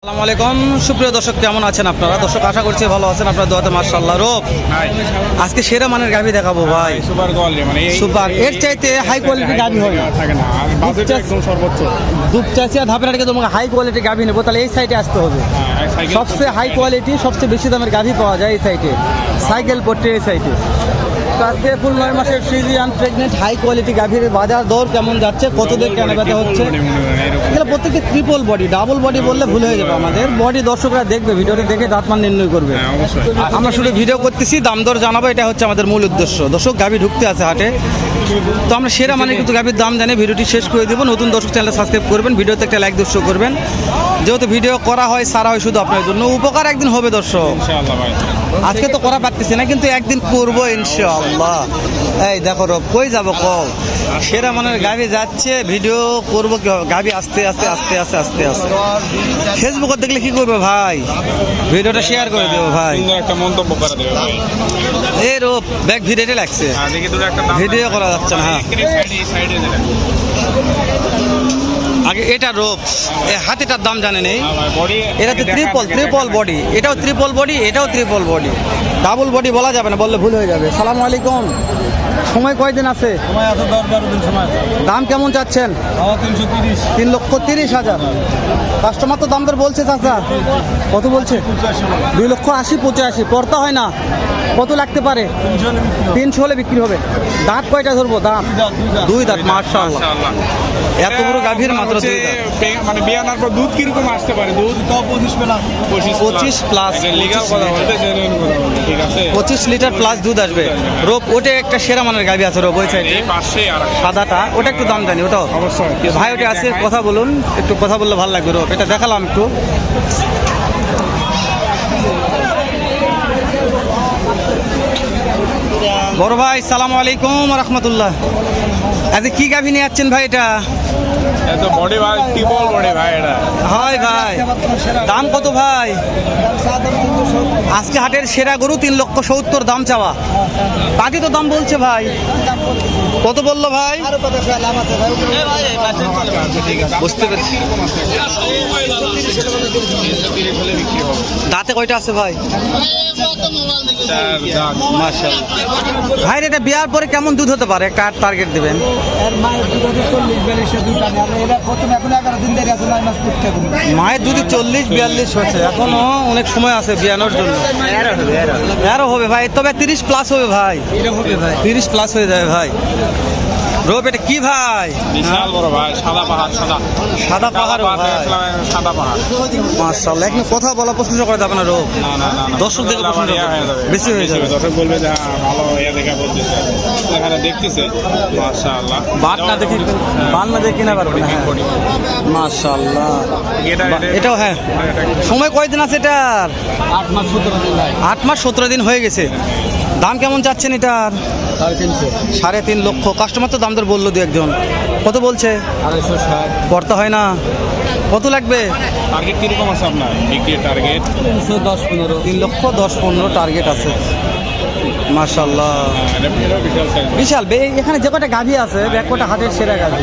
আসসালামু আলাইকুম সুপ্রিয় দর্শক, কেমন আছেন আপনারা? দর্শক আশা করছি ভালো আছেন, আপনার দোয়াতে মাশাআল্লাহ। রূপ আজকে সেরা মানের গাভী দেখাবো ভাই, সুপার কোয়ালিটি, মানে সুপার। এর চাইতে হাই কোয়ালিটি গাভী হয় না, থাকে না, আর বাজেট একদম সর্বোচ্চ। দুধ চাষি আর ধাপের আটকে তোমাকে হাই কোয়ালিটি গাভী নেবো, তাহলে এই সাইডে আসতে হবে। সবচেয়ে হাই কোয়ালিটি, সবচেয়ে বেশি দামের গাভী পাওয়া যায় এই সাইডে, সাইকেল পট্টি এই সাইডে। তো আজকে ফুল 9 মাসের ফ্রিজিয়ান প্রেগনেন্ট হাই কোয়ালিটি গাভীর বাজার দর কেমন যাচ্ছে, কত দিয়ে কেনা বেচা হচ্ছে, এগুলো প্রত্যেকটা ট্রিপল বডি, ডাবল বডি বললে ভুল হয়ে যাবে। আমাদের বডি দর্শকরা দেখবে, ভিডিওটি দেখে দাঁতমান নির্ণয় করবে। আমরা শুধু ভিডিও করতেছি, দাম দর জানাবো, এটা হচ্ছে আমাদের মূল উদ্দেশ্য। দর্শক গাভী ঢুকতে আছে হাটে, তো আমরা সেরা মানে কিন্তু গাভীর দাম জানি ভিডিওটি শেষ করে দেবো। নতুন দর্শক চ্যানেলটা সাবস্ক্রাইব করবেন, ভিডিওতে একটা লাইক দর্শক করবেন। যেহেতু ভিডিও করা হয়, সারা হয় শুধু আপনার জন্য, উপকার একদিন হবে দর্শক। আজকে তো করা পারতেছি না, কিন্তু একদিন করবো ইনশাআল্লাহ। এই দেখো রব, কই যাবো কও, সেরা মানের গাভী যাচ্ছে, ভিডিও করবো কি হবে, গাভী আস্তে আস্তে আস্তে আস্তে আস্তে আস্তে। ফেসবুকে দেখলে কি করবে ভাই, ভিডিওটা শেয়ার করে দেবো ভাই, একটা মন্তব্য করে দেবে ভাই। এই রূপ ব্যাগ ভিডিওতে লাগছে, ভিডিও করা যাচ্ছে না। হ্যাঁ আগে এটা রূপ, হাতিটার দাম জানেন এই, এটা তো ট্রিপল বডি, এটাও ট্রিপল বডি, এটাও ট্রিপল বডি, ডাবল বডি বলা যাবে না, বললে ভুল হয়ে যাবে। সালামু আলাইকুম, সময় কয়দিন আছে? সময় আছে 10-12 দিন সময় আছে। দাম কেমন চাচ্ছেন? 3,30,000। কাস্টমার তো দাম দর বলছে চাচা, কত বলছে? 2,80,85। পড়তা হয় না, কত লাগতে পারে? 300 হলে বিক্রি হবে। দাঁত কয়টা ধরবো? দাঁত দুই দাঁত। মাশাআল্লাহ, এত বড় গাভীর মাত্র দুই দাঁত। মানে বিয়ানোর পর দুধ কিরকম আসতে পারে? দুধ তো 25 প্লাস। লিগ্যাল কথা বলতে, জেনুইন কথা বলতে, ঠিক আছে, 25 লিটার প্লাস দুধ আসবে। রোপ ওটা একটা সেরা মানের গাভী আছে রোপ, ওই সাইডে সাদাটা, ওটা একটু দাম জানি, ওটাও অবশ্যই ভাই ওটা আছে। কথা বলুন, একটু কথা বললে ভালো লাগবে। রোপ এটা দেখালাম একটু। বড় ভাই সালামু আলাইকুম রহমতুল্লাহ। আজকে কি গাভী নিয়ে যাচ্ছেন ভাই? এটা এত বডি ভাই, ট্রিপল বডি ভাই এটা। হয় ভাই, দাম কত ভাই? আজকে হাটের সেরা গরু 3,70,000 দাম চাওয়া। বাকি তো দাম বলছে ভাই, কত বললো ভাই? বুঝতে পেরেছি। দাঁতে কয়টা আছে ভাই? মাশাআল্লাহ ভাই, এটা বিয়ার পরে কেমন দুধ হতে পারে? একটা টার্গেট দিবেন। মায়ের দুধে 40-42 হচ্ছে, এখনো অনেক সময় আছে বিয়ানোর জন্য। আরো হবে ভাই, তবে 30 প্লাস হবে ভাই, 30 প্লাস হয়ে যাবে ভাই। রোপ এটা কি ভাই? বিশাল বড় ভাই, সাদা পাহাড়, সাদা পাহাড় ভাই, সাদা পাহাড়। মাশাআল্লাহ, এখন কথা বলা প্রশংসা করে যাবে না রোপ, দর্শক দেখে বেশি হয়ে যাবে। দর্শক বলবে যে ভালো ইয়া দেখা বলতেছে, এখানে দেখতেছে মাশাআল্লাহ। বাট না দেখি, বান না দেখি না পারবে না। মাশাআল্লাহ, এটাও হ্যাঁ। সময় কয়দিন আছে এটার? 8 মাস 17 দিন ভাই। 8 মাস 17 দিন হয়ে গেছে। দাম কেমন চাচ্ছেন এটার? 3.5 লক্ষ। কাস্টমার তো দাম দর বললো দু একজন, কত বলছে? 260। পড়তে হয় না, কত লাগবে? টার্গেট কিরকম আছে আপনার বিক্রির টার্গেট? 3,10,15 টার্গেট আছে। মাশাআল্লাহ, বিশাল। এখানে যে কটা গাভী আছে, এক কটা হাটের সেরা গাভী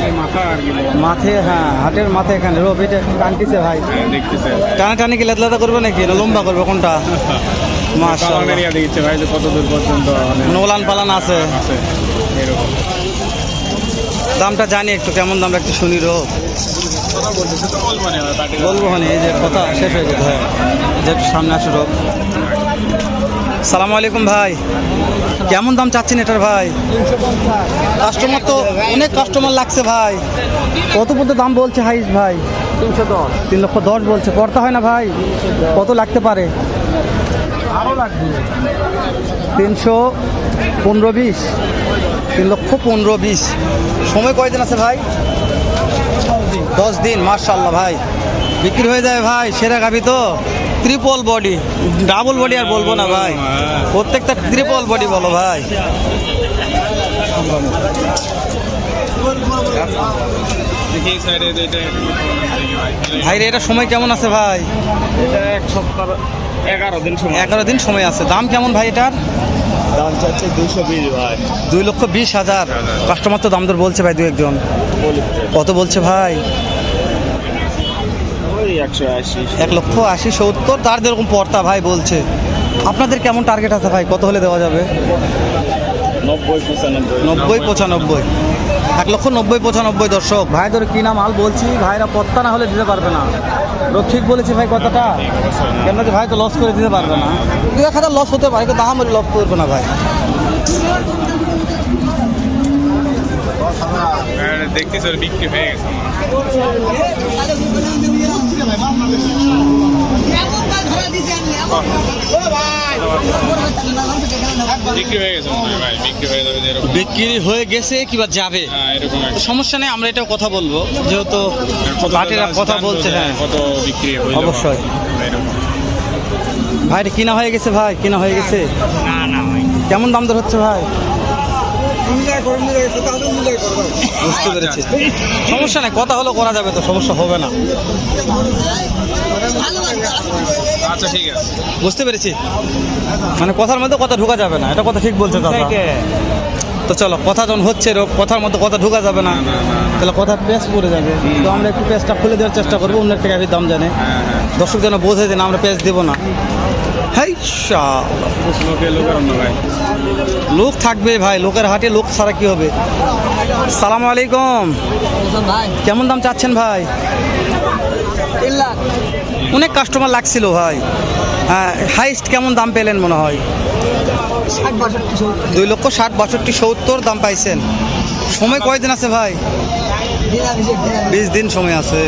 মাঠে। হ্যাঁ হাটের মাঠে এখানে রোপ এটা টানতেছে ভাই, দেখতেছে টানা টানি কি লেদলাদা করবে নাকি না লম্বা করবে কোনটা? মাশাআল্লাহ, দেখছে ভাই যে কত দূর পর্যন্ত নোলান পালান আছে এরকম। দামটা জানি একটু, কেমন দাম একটু শুনি। রো বলবো মানে, এই যে কথা শেষ হয়ে যেতে হয়, যে সামনে আসো। রোপ সালামু আলাইকুম ভাই, কেমন দাম চাচ্ছেন এটার ভাই? কাস্টমার তো অনেক কাস্টমার লাগছে ভাই, কত পর্যন্ত দাম বলছে হাইস ভাই? 3,10,000 বলছে। পড়তে হয় না ভাই, কত লাগতে পারে? আরো লাগবে 315-20, 3,15,20। সময় কয়দিন আছে ভাই? 10 দিন। মাশাআল্লাহ ভাই, বিক্রি হয়ে যায় ভাই, সেরা গাভী তো। ট্রিপল বডি, ডাবল বডি আর বলবো না ভাই, প্রত্যেকটা ট্রিপল বডি বলো ভাই। ভাই এটা সময় কেমন আছে ভাই? এটা 1 সপ্তাহ 11 দিন সময়। 11 দিন সময় আছে। দাম কেমন ভাই এটার? দাম চাচ্ছে 220 ভাই। 2,20,000। কাস্টমার তো দাম দর বলছে ভাই দু একজন, কত বলছে ভাই? ওই 180 1,80,000 70, তার যেরকম পর্তা ভাই বলছে। আপনাদের কেমন টার্গেট আছে ভাই, কত হলে দেওয়া যাবে? 90 95 90 95, 1,90,95 দর্শক। ভাই ধরে কি না মাল বলছি, ভাইরা পত্তা না হলে দিতে পারবে না। রক্ষিক বলেছি ভাই কথাটা, কেন যে ভাই তো লস করে দিতে পারবে না। 2-1,000 লস হতে পারে, কিন্তু দাম লস করবে না ভাই। দেখতে স্যার বিক্রি হয়ে গেছে, বিক্রি হয়ে গেছে মনে হয় ভাই, বিক্রি হয়ে যাবে যেরকম। বিক্রি হয়ে গেছে কিংবা যাবে, হ্যাঁ এরকম একটা সমস্যা নেই, আমরা এটাও কথা বলবো, যেহেতু পার্টিরা কথা বলছে। হ্যাঁ কত বিক্রি হয়ে অবশ্যই। ভাই এটা কিনা হয়ে গেছে, ভাই কিনা হয়ে গেছে। না কেমন দাম দর হচ্ছে ভাই? বুঝতে পেরেছি, সমস্যা নেই, কথা হলো করা যাবে, তো সমস্যা হবে না। আচ্ছা ঠিক আছে, বুঝতে পেরেছি, মানে কথার মধ্যে কথা ঢোকা যাবে না, এটা কথা ঠিক বলছে দাদা। তো চলো, কথা যখন হচ্ছে কথার মধ্যে কথা ঢোকা যাবে না, তাহলে কথা পেস পড়ে যাবে। তো আমরা একটু পেসটা খুলে দেওয়ার চেষ্টা করবো, অন্য একটা গাভীর দাম জানে, দর্শক যেন বোঝে যে না আমরা পেস দেবো না। হাই ভাই লোক থাকবে ভাই, লোকের হাটে লোক ছাড়া কি হবে। সালাম আলাইকুম ভাই কেমন দাম চাচ্ছেন ভাই? 3 লাখ অনেক কাস্টমার লাগছিল ভাই। হ্যাঁ, হাইস্ট কেমন দাম পেলেন মনে হয়? 60 2,60,62,70 দাম পাইছেন। সময় কয়দিন আছে ভাই? 20 দিন সময় আছে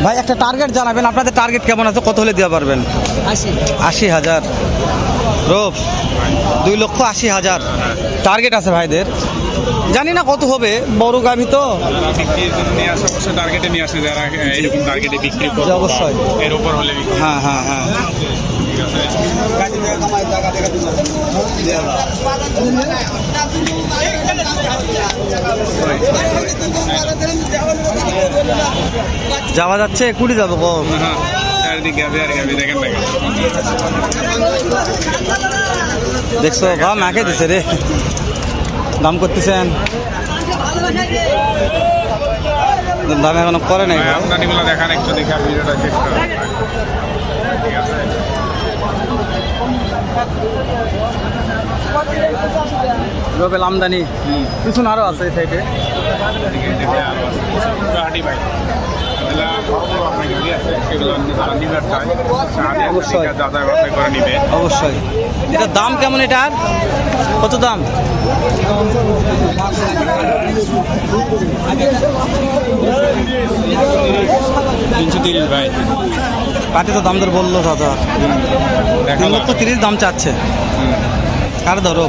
ভাই। একটা টার্গেট জানাবেন, আপনাদের টার্গেট কেমন আছে, কত হলে দেওয়া পারবেন? 80,000 রোপ, 2,80,000 টার্গেট আছে ভাইদের। জানি না কত হবে, বড় গাভী তো। নিয়ে আসা অবশ্যই টার্গেটে নিয়ে আসে, যারা এরকম টার্গেটে বিক্রি করে জি, অবশ্যই। এর উপর হলে বিক্রি। হ্যাঁ হ্যাঁ হ্যাঁ, যাওয়া যাচ্ছে, কুড়ি যাবো গো। হ্যাঁ চারিদিকে গাভী আর গাভী, দেখেন না দেখছো ভাব মাকে দিছে রে, দাম করতেছেন, দাম এখনো করে নাই। আমদানিগুলো দেখান একটু, দেখে আর ভিডিওটা শেষ করা ঠিক আছে। রবেল আমদানি পিছনে আরো আছে এই সাইডে। অবশ্যই যাচাই বাছাই করে নিবে। অবশ্যই। এটার দাম কেমন, এটার কত দাম? 330 ভাই, পাটি তো দাম দর বললো দাদা, 3,30,000 দাম চাচ্ছে। আর ধরো